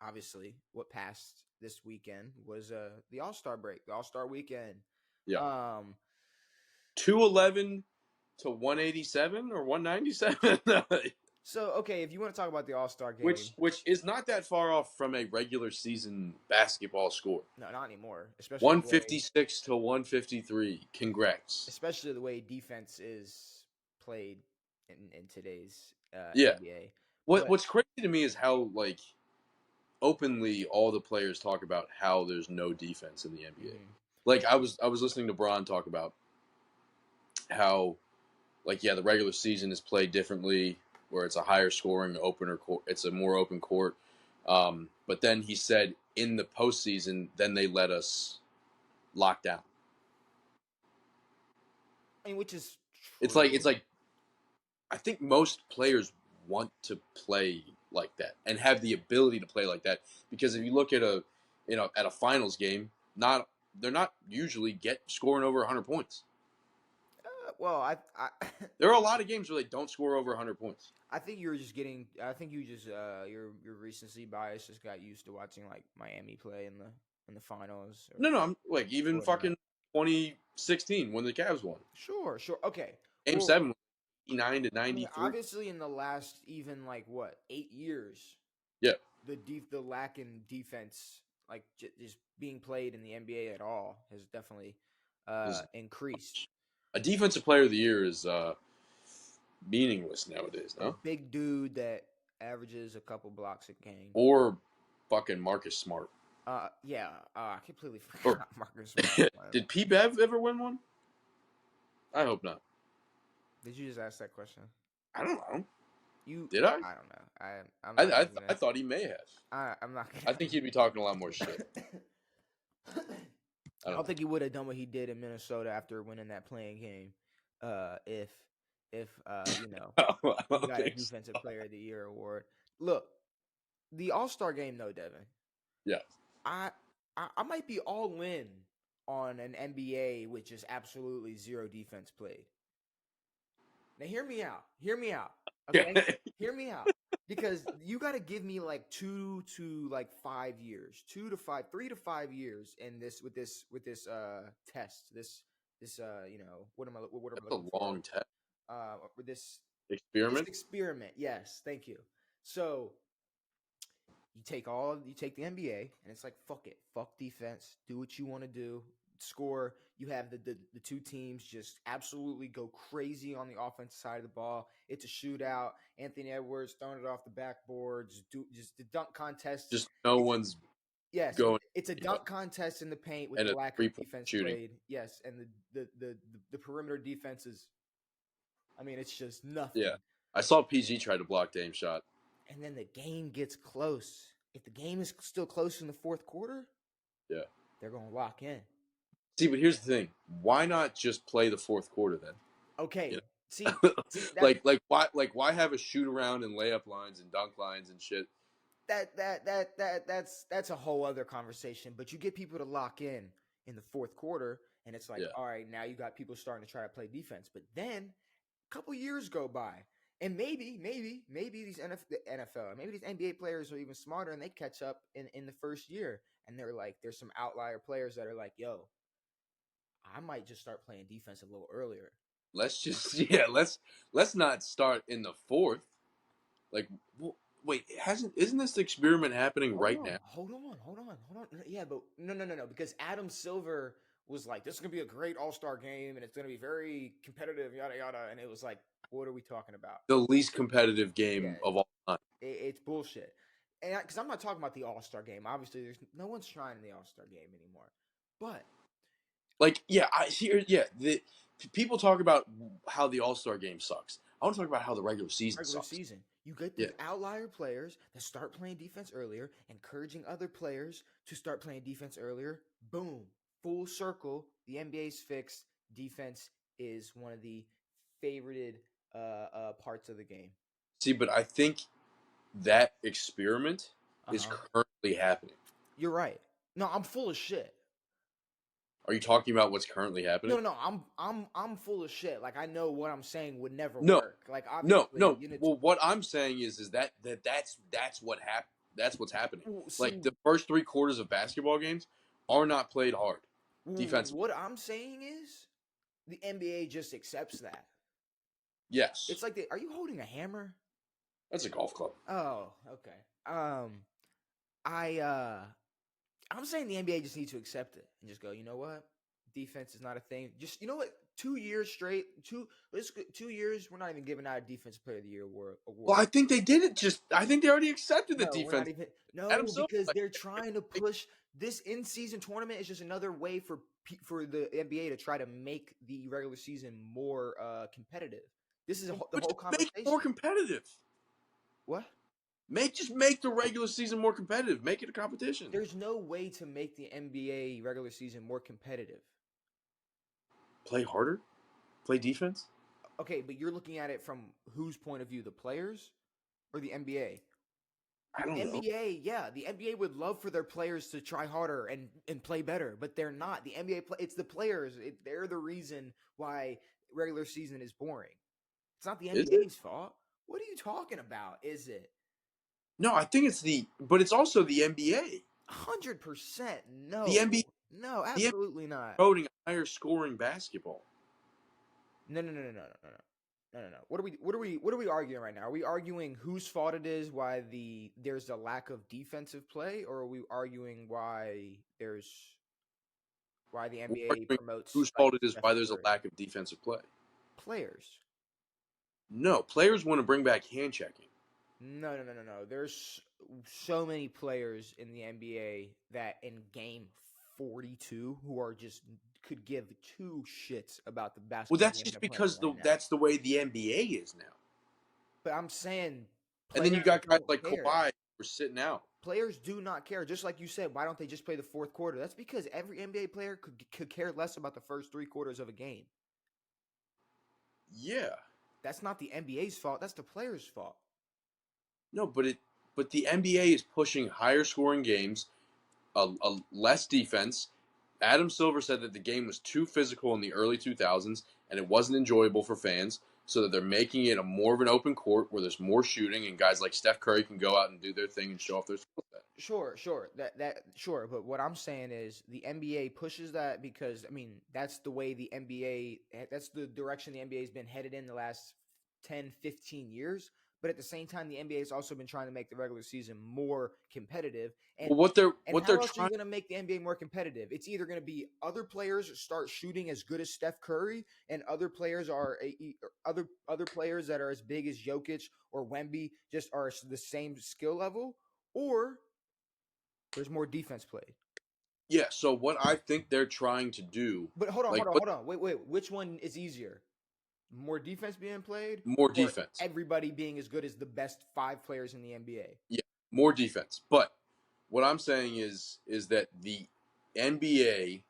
obviously, what passed this weekend was the All-Star break, the All-Star weekend. Yeah. Um, 211 to 187 or 197, so okay, if you want to talk about the All-Star game, which is not that far off from a regular season basketball score. no, not anymore, 156 to 153. Congrats. especially the way defense is played in today's Yeah. NBA. What's crazy to me is how like openly all the players talk about how there's no defense in the NBA. Mhm. Like I was listening to Bron talk about how like the regular season is played differently where it's a higher scoring opener court, it's a more open court. But then he said in the postseason, then they let us lock down. I mean, which is It's true. like I think most players want to play like that and have the ability to play like that because if you look at a finals game, they're not usually scoring over 100 points. Well, There are a lot of games where they don't score over 100 points. I think you're just getting. I think you just your recency bias just got used to watching like Miami play in the finals. No, I'm like even whatnot. fucking 2016 when the Cavs won. Sure, okay. Game 7, 89 to 93. I mean, obviously, in the last even like what 8 years, Yeah, the lack in defense, like just being played in the NBA at all, has definitely increased. a defensive player of the year is meaningless nowadays, A no? big dude that averages a couple blocks a game. Or fucking Marcus Smart. Yeah. I completely forgot Marcus Smart. Did P. Bev ever win one? I hope not. Did you just ask that question? I don't know. Did I? I don't know. I thought he may have. I'm not. I think he'd be talking a lot more shit. I don't think he would have done what he did in Minnesota after winning that playing game. If you know, he got a Defensive Player of the Year award. Look, the All-Star game, though, Devin. Yeah. I might be all in on an NBA with just absolutely zero defense played. Now, hear me out. Okay, hear me out. Because you got to give me like 2 to 5 years, 3 to 5 years, in this with this test. This you know, what am I looking That's a long test. With this experiment. Yes, thank you. So you take the NBA, and it's like fuck it, fuck defense, do what you want to do, score. You have the two teams just absolutely go crazy on the offensive side of the ball. It's a shootout. Anthony Edwards throwing it off the backboard. Just the dunk contest. Just no one's going. It's a dunk contest in the paint with and the lack of defense shooting. played. Yes, and the perimeter defenses. I mean, it's just nothing. Yeah, I saw PG try to block Dame's shot. And then the game gets close. If the game is still close in the fourth quarter, yeah, they're going to lock in. See, but here's the thing: why not just play the fourth quarter then? Okay. You know? See why have a shoot around and layup lines and dunk lines and shit? That's a whole other conversation. But you get people to lock in the fourth quarter, and it's like, all right, now you got people starting to try to play defense. But then a couple years go by, and maybe these NFL, maybe these NBA players are even smarter, and they catch up in the first year, and they're like, there's some outlier players that are like, yo, I might just start playing defense a little earlier. Let's not start in the fourth. Like, wait, isn't this experiment happening now? Hold on. Yeah, but no, because Adam Silver was like, this is gonna be a great All-Star game, and it's gonna be very competitive, yada yada. And it was like, what are we talking about? The least competitive game of all time. It's bullshit. And because I'm not talking about the All-Star game. Obviously, there's no one's trying in the All-Star game anymore. But like, the people talk about how the All-Star game sucks. I want to talk about how the regular season sucks. You get these outlier players that start playing defense earlier, encouraging other players to start playing defense earlier. Boom. Full circle. The NBA's fixed. Defense is one of the favorited parts of the game. See, but I think that experiment is currently happening. You're right. No, I'm full of shit. Are you talking about what's currently happening? No, I'm full of shit. Like, I know what I'm saying would never work. Like, obviously, no. Well, what I'm saying is that's what happened. That's what's happening. See, Like the first 3 quarters of basketball games are not played hard defensively. what I'm saying is the NBA just accepts that. Yes, It's like, are you holding a hammer? that's a golf club. Oh, okay. I I'm saying the NBA just needs to accept it and just go, you know what? Defense is not a thing. Just, you know what? 2 years straight, 2 years, we're not even giving out a defensive player of the year award. Well, I think they did it. I think they already accepted the No, we're not defense. even. Adam No, Silver, because they're trying to push this in-season tournament is just another way for the NBA to try to make the regular season more competitive. This is the but whole just make it more conversation. competitive. What? Make the regular season more competitive. Make it a competition. There's no way to make the NBA regular season more competitive. Play harder. Play defense. Okay, but you're looking at it from whose point of view? The players or the NBA? I don't know. NBA, yeah, the NBA would love for their players to try harder and play better, but they're not. The NBA it's the players. They're the reason why regular season is boring. It's not the Is it? NBA's fault. What are you talking about? Is it? No, I think but it's also the NBA. 100% The no. NBA, No, the NBA absolutely not. promoting a higher scoring basketball. No, no, no, no, no, no, no. No, no, no. What are we arguing right now? Are we arguing whose fault it is why there's a lack of defensive play, or are we arguing why the We're NBA arguing promotes whose like fault it is Steph why there's a Curry? lack of defensive play. Players. No, players want to bring back hand checking. No, no, no, no, no. There's so many players in the NBA that in game 42 who are just could give two shits about the Well, basketball that's game just they're playing because right now. that's the way the NBA is now. But I'm saying And then you players got guys don't like care. Kawhi who are sitting out. Players do not care. Just like you said, why don't they just play the fourth quarter? That's because every NBA player could care less about the first 3 quarters of a game. Yeah. That's not the NBA's fault. That's the players' fault. No, but the NBA is pushing higher scoring games, a less defense. Adam Silver said that the game was too physical in the early 2000s and it wasn't enjoyable for fans, so that they're making it a more of an open court where there's more shooting and guys like Steph Curry can go out and do their thing and show off their skill set. Sure. Sure. But what I'm saying is the NBA pushes that because that's the way the NBA that's the direction the NBA has been headed in the last 10, 15 years. But at the same time, the NBA has also been trying to make the regular season more competitive. And Well, what how they're else are you trying going to make the NBA more competitive? It's either going to be other players start shooting as good as Steph Curry, and other players other players that are as big as Jokic or Wemby just are the same skill level, or there's more defense played. Yeah, so what I think they're trying to do, But hold on, like hold on, what hold on. Wait. Which one is easier? More defense being played, more or defense. everybody being as good as the best 5 players in the NBA? Yeah, more defense. But what I'm saying is that the NBA,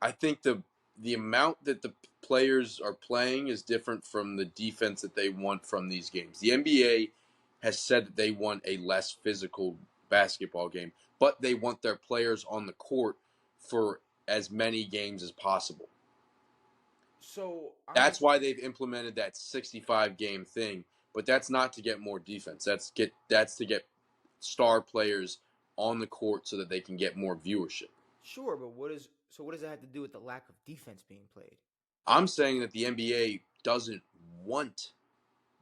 I think the amount that the players are playing is different from the defense that they want from these games. The NBA has said that they want a less physical basketball game, but they want their players on the court for as many games as possible. So That's why they've implemented that 65 game thing, but that's not to get more defense. That's to get star players on the court so that they can get more viewership. sure, but what does that have to do with the lack of defense being played? I'm saying that the NBA doesn't want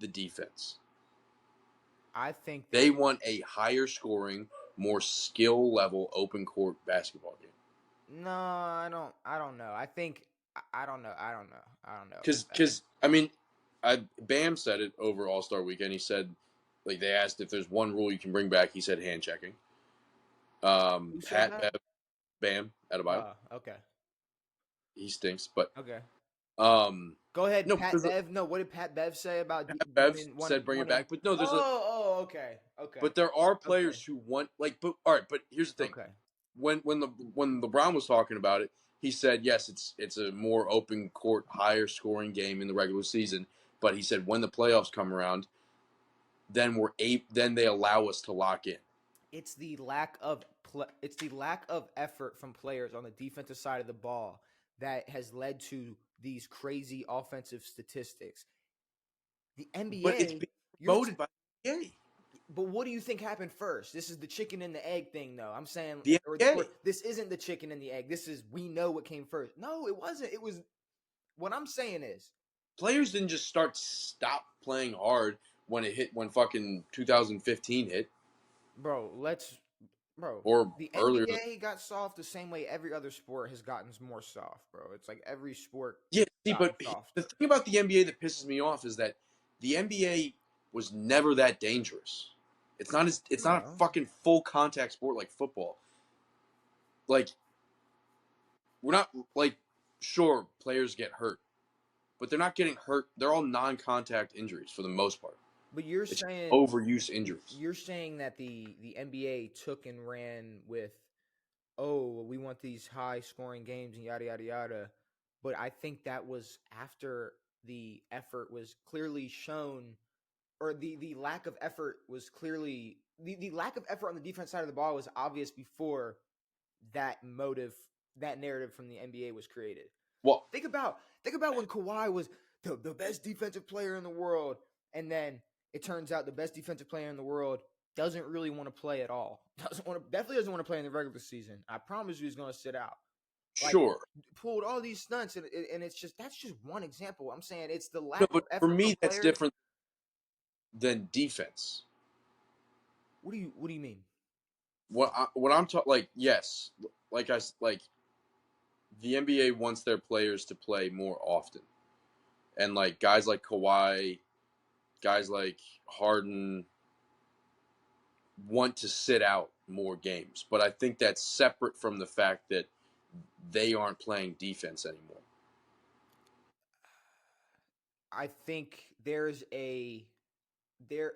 the defense. I think They want a higher scoring, more skill level open court basketball game. no, I don't know. I don't know. I don't know. I don't know. Because Bam said it over All Star Weekend. He said, like they asked if there's one rule you can bring back. He said hand checking. Who said Pat that? Bev, Bam Adebayo. Okay. He stinks, but Okay. um, Go ahead, no, Pat because Bev. No, what did Pat Bev say about Pat Bev said bring it wanting? back, but no, Okay. but there are Okay. players who want but all right, but here's the thing. Okay. When LeBron was talking about it, he said yes, it's a more open court, higher scoring game in the regular season. But he said when the playoffs come around, then they allow us to lock in. It's the lack of effort from players on the defensive side of the ball that has led to these crazy offensive statistics. The But it's NBA, being promoted by the NBA. But what do you think happened first? This is the chicken and the egg thing, though. I'm saying, The or NBA this isn't the chicken and the egg. This is we know what came first. No, it wasn't. It was what I'm saying is, players didn't just stop playing hard when fucking 2015 hit bro. Bro. or The earlier. NBA got soft the same way every other sport has gotten more soft, bro. It's like every sport Yeah, see, gotten but the softer. thing about the NBA that pisses me off is that the NBA was never that dangerous. It's not a No, fucking full contact sport like football. Like we're not like sure players get hurt, but they're not getting hurt. They're all non-contact injuries for the most part. but you're It's just saying overuse injuries. you're saying that the NBA took and ran with, oh, we want these high scoring games and yada yada yada. But I think that was after the effort was clearly shown, or the lack of effort was clearly the lack of effort on the defense side of the ball was obvious before that motive, that narrative from the NBA was created. Well, Think about when Kawhi was the best defensive player in the world, and then it turns out the best defensive player in the world doesn't really want to play at all. Definitely doesn't want to play in the regular season. I promise you, he's going to sit out. Like sure. pulled all these stunts, and it's just that's just one example. I'm saying it's the No, lack but of for effort from me that's players. different than defense. What do you mean? What I'm talking like yes, like the NBA wants their players to play more often. And like guys like Kawhi, guys like Harden want to sit out more games. But I think that's separate from the fact that they aren't playing defense anymore. I think there's a there.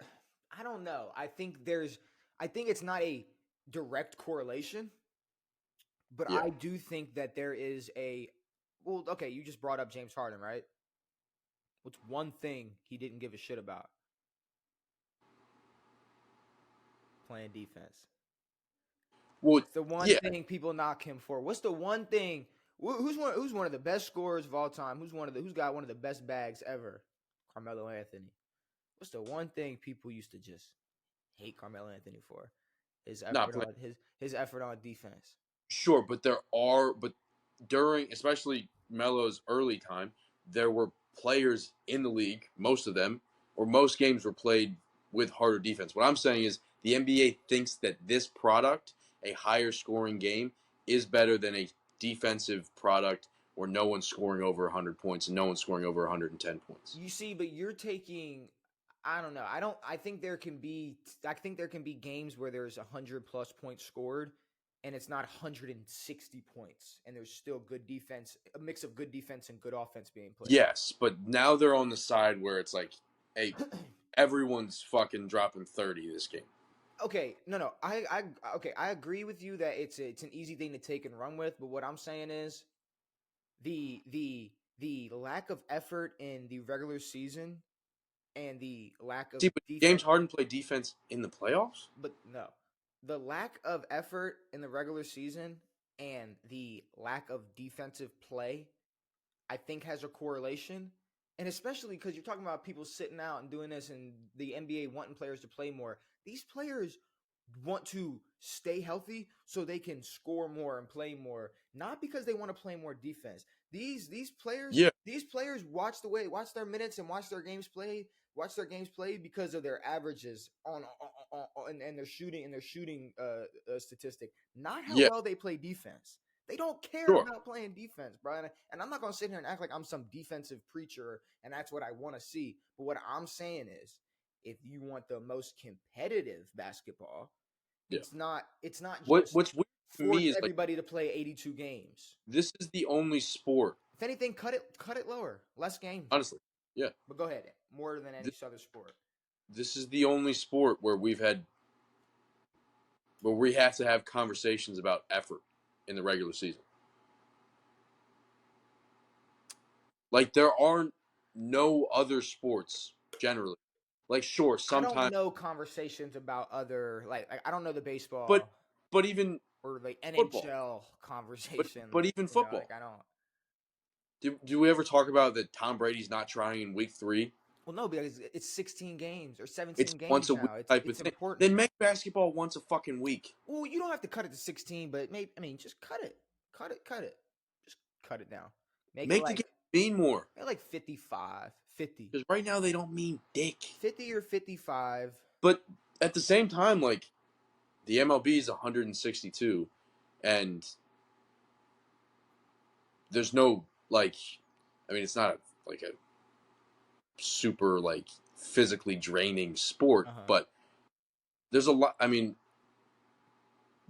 I don't know. I think it's not a direct correlation, but Yeah. I do think that there is a. Well, okay, you just brought up James Harden, right? What's one thing he didn't give a shit about? Playing defense. Well, What's the one yeah. thing people knock him for? What's the one thing? Who's one of the best scorers of all time? Who's got one of the best bags ever? Carmelo Anthony. What's the one thing people used to just hate Carmelo Anthony for? His Not effort playing. on his effort on defense. Sure, but during especially Melo's early time, there were players in the league, most of them, or most games were played with harder defense. What I'm saying is the NBA thinks that this product, a higher scoring game, is better than a defensive product where no one's scoring over 100 points and no one's scoring over 110 points. You see, but you're taking. I don't know. I don't. I think there can be. I think there can be games where there's 100+ points scored, and it's not 160 points, and there's still good defense, a mix of good defense and good offense being played. Yes, but now they're on the side where it's like, hey, everyone's fucking dropping 30 this game. Okay, no. Okay, I agree with you that it's an easy thing to take and run with, but what I'm saying is the lack of effort in the regular season and the lack of See, but James defense, Harden played defense in the playoffs? but no, the lack of effort in the regular season and the lack of defensive play, I think has a correlation. And especially because you're talking about people sitting out and doing this and the NBA wanting players to play more. These players want to stay healthy so they can score more and play more, not because they want to play more defense. These players Yeah, these players watch their minutes and watch their games play because of their averages and their shooting statistic, not how yeah, well they play defense. They don't care sure. about playing defense, bro. And I'm not gonna sit here and act like I'm some defensive preacher and that's what I want to see. But what I'm saying is, if you want the most competitive basketball, Yeah. it's not just What's weird to force me is like everybody to play 82 games. this is the only sport, If anything, cut it lower, less games. honestly. Yeah. But go ahead, more than any This, other sport. this is the only sport where we have to have conversations about effort in the regular season. Like there aren't no other sports generally. Like sure, I don't sometimes know conversations about other like I don't know the but baseball but even or like football. NHL But conversation. but even football. Like I don't. Do we ever talk about that Tom Brady's not trying in week 3? Well, no, because it's 16 games or It's 17 once games a week now. type of It's thing. important. Then make basketball once a fucking week. Well, you don't have to cut it to 16, but maybe just cut it. Cut it. Just cut it down. Make it Make the like game mean more. 55, 50. Because right now they don't mean dick. 50 or 55. But at the same time, like the MLB is 162, and there's no like, I mean, it's not like a super like physically draining sport, Uh-huh. but there's a lot. I mean,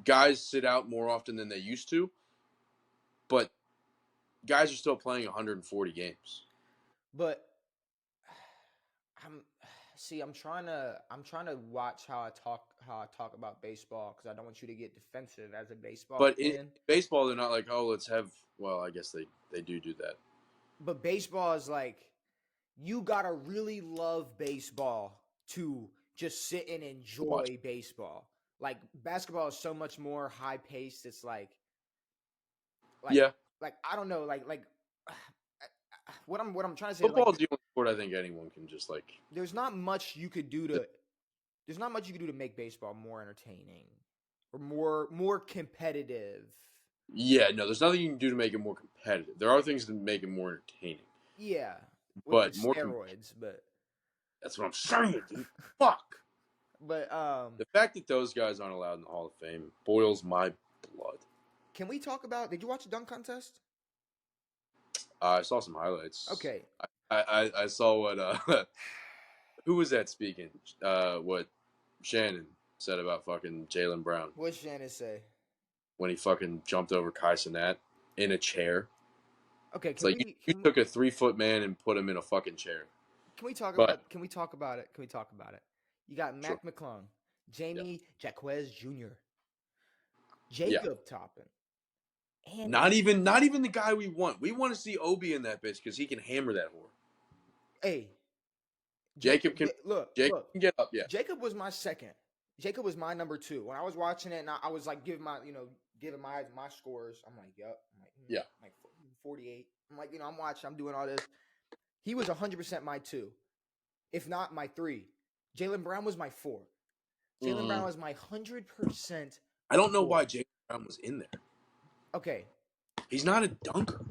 guys sit out more often than they used to, but guys are still playing 140 games. But I'm I'm trying to watch how I talk about baseball because I don't want you to get defensive as a baseball But in fan. baseball, they're not like, oh, let's have. Well, I guess they do that. But baseball is like you gotta really love baseball to just sit and Watch. enjoy baseball. Like basketball is so much more high paced. It's like Yeah, I don't know what I'm trying to say. Like football is the only sport I think anyone can just like. there's not much you could do to there's not much you could do to make baseball more entertaining or more competitive. Yeah, no, there's nothing you can do to make it more competitive. There are things to make it more entertaining, Yeah, with the but steroids, but that's what I'm saying, dude. Fuck. but The fact that those guys aren't allowed in the Hall of Fame boils my blood. can we talk about? Did you watch the dunk contest? I saw some highlights. Okay, I saw what who was that speaking? What Shannon said about fucking Jaylen Brown what's Shannon say? when he fucking jumped over Kai Cenat in a chair. Okay, It's like you took a 3-foot man and put him in a fucking chair. can we talk But about can we talk about it? Can we talk about it? You got sure, Mac McClung, yeah, Jamie Jaquez Jr., yeah. Jacob Toppin, and Not even the guy we want. We want to see Obi in that bitch because he can hammer that whore. hey, Jacob can look. get up. Yeah, Jacob was my second. Jacob was my number two. When I was watching it, and I was like giving giving my scores. I'm like, yep. yeah. Like 48. I'm like, I'm watching. I'm doing all this. He was 100% my two, if not my three. Jaylen Brown was my four. Jaylen Brown was my 100%. I don't know why Jaylen Brown was in there. Okay. He's not a dunker.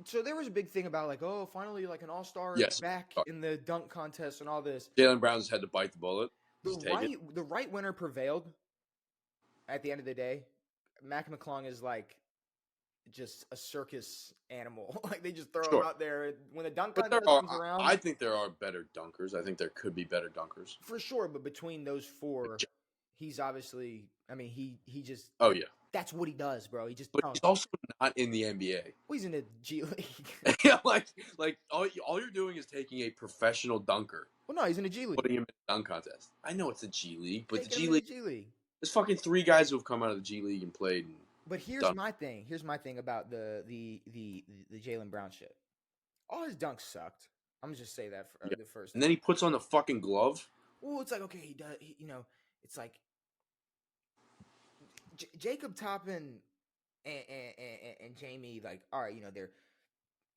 So there was a big thing about like, oh, finally, like an all-star Yes. back in the dunk contest and all this. Jaylen Brown's had to bite the bullet. The right winner prevailed. At the end of the day, Mac McClung is like just a circus animal. Like they just throw him out there when the dunk contest comes around. I think there are better dunkers. I think there could be better dunkers for sure. But between those four, he's obviously. I mean, he just. Oh yeah. That's what he does, bro. He just. But he's also not in the NBA. Well, he's in the G League. Yeah, like all you're doing is taking a professional dunker. Well, no, he's in the G League. Putting him in a dunk contest. I know it's the G League, but the G League. There's fucking 3 guys who have come out of the G League and played. But here's my thing. Here's my thing about the Jaylen Brown shit. All his dunks sucked. I'm just say that for the first. And then he puts on the fucking glove. Well, it's like okay, he does. It's like Jacob Toppin and Jamie. Like, all right,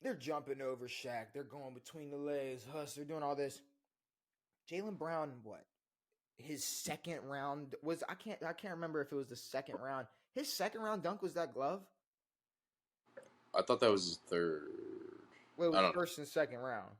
they're jumping over Shaq. They're going between the legs. They're doing all this. Jaylen Brown, what? His second round was I can't remember if it was the second round. His second round dunk was that glove? I thought that was his third. Well, it was first and second round.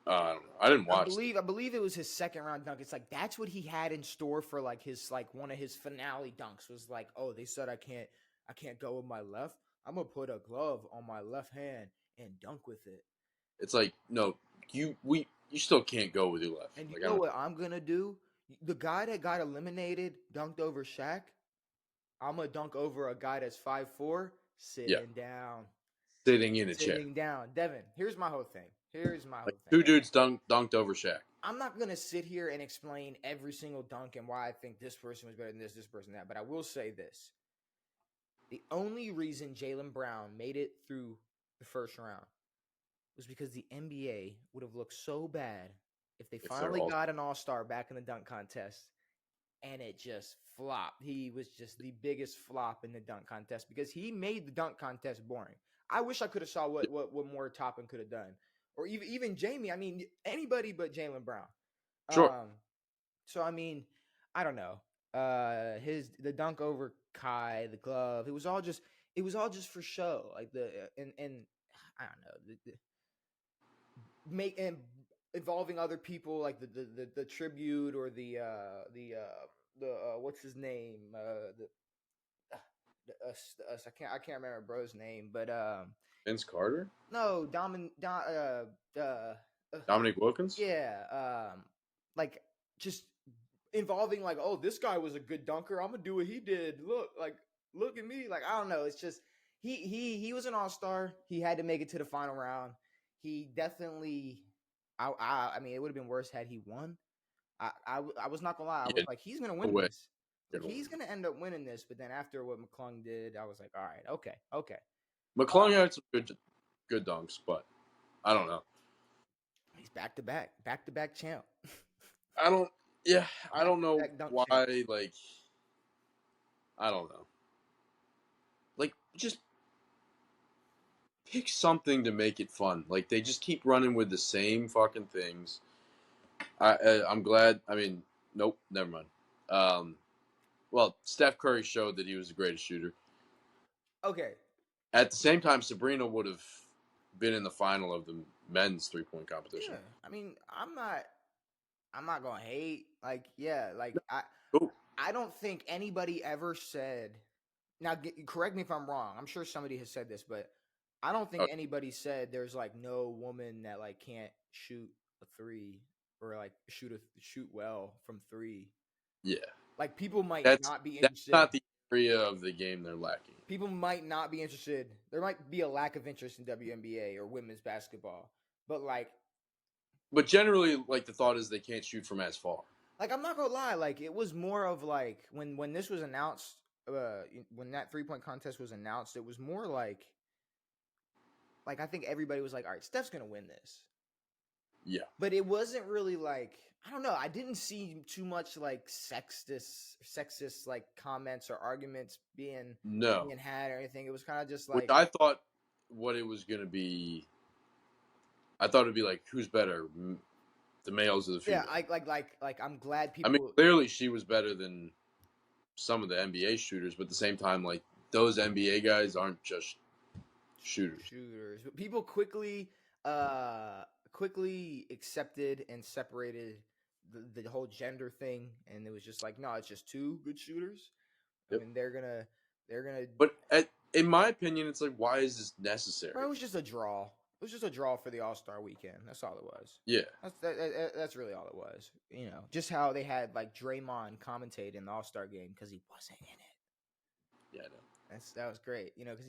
I don't know. I didn't watch. I believe it was his second round dunk. It's like that's what he had in store for like his one of his finale dunks was like, oh, they said I can't go with my left. I'm gonna put a glove on my left hand and dunk with it. It's like no, you still can't go with your left. And you know what I'm gonna do? The guy that got eliminated dunked over Shaq. I'm gonna dunk over a guy that's 5'4", sitting down. Sitting in a chair. Sitting down. Devin, here's my whole thing. Here's my whole thing. 2 dudes dunked over Shaq. I'm not gonna sit here and explain every single dunk and why I think this person was better than this person that, but I will say this. The only reason Jaylen Brown made it through the first round was because the NBA would have looked so bad if they finally got an all-star back in the dunk contest and it just flopped. He was just the biggest flop in the dunk contest because he made the dunk contest boring. I wish I could have saw what more Toppin could have done, or even Jamie. I mean, anybody but Jaylen Brown. Sure. So I mean, I don't know. The dunk over Kai, the glove. It was all just for show. Like and I don't know. Make and involving other people like the tribute or the what's his name I can't remember bro's name, but Vince Carter, no Dominic Wilkins. yeah, like just involving like, oh, this guy was a good dunker, I'm gonna do what he did, look at me, like I don't know, it's just he was an all-star, he had to make it to the final round, he definitely I mean, it would have been worse had he won. I was not gonna lie. I was Yeah, like, he's gonna no win way. this. Like, he's gonna end up winning this. But then after what McClung did, I was like, all right, okay. McClung had some good dunks, but I don't know. He's back to back champ. I don't. Yeah, I don't know why. Champ. Like, I don't know. Like, just pick something to make it fun. Like, they just keep running with the same fucking things. I'm glad. I mean, nope, never mind. Well, Steph Curry showed that he was the greatest shooter. Okay. At the same time, Sabrina would have been in the final of the men's 3-point competition. Yeah. I mean, I'm not gonna hate. Like, yeah, like I don't think anybody ever said. Now, correct me if I'm wrong. I'm sure somebody has said this, but I don't think anybody said there's like no woman that like can't shoot a three or like shoot well from three. Yeah. Like, people might not be That's interested. not the area of the game they're lacking. People might not be interested. There might be a lack of interest in WNBA or women's basketball. But generally, like, the thought is they can't shoot from as far. Like, I'm not gonna lie. Like, it was more of like when this was announced, when that 3-point contest was announced, it was more like I think everybody was like, all right, Steph's gonna win this. Yeah. But it wasn't really like, I don't know. I didn't see too much like sexist like comments or arguments being had or anything. It was kind of just like, which I thought what it was going to be. I thought it'd be like, who's better, the males or the females? Yeah, like I'm glad people. I mean, clearly she was better than some of the NBA shooters, but at the same time, like, those NBA guys aren't just shooters. But people quickly accepted and separated the whole gender thing, and it was just like, no, it's just two good shooters. Yep. I mean, they're gonna. But in my opinion, it's like, why is this necessary? Bro, it was just a draw. It was just a draw for the All-Star weekend. That's all it was. Yeah. That's really all it was. You know, just how they had like Draymond commentate in the All-Star game because he wasn't in it. Yeah, I know. That was great. You know, because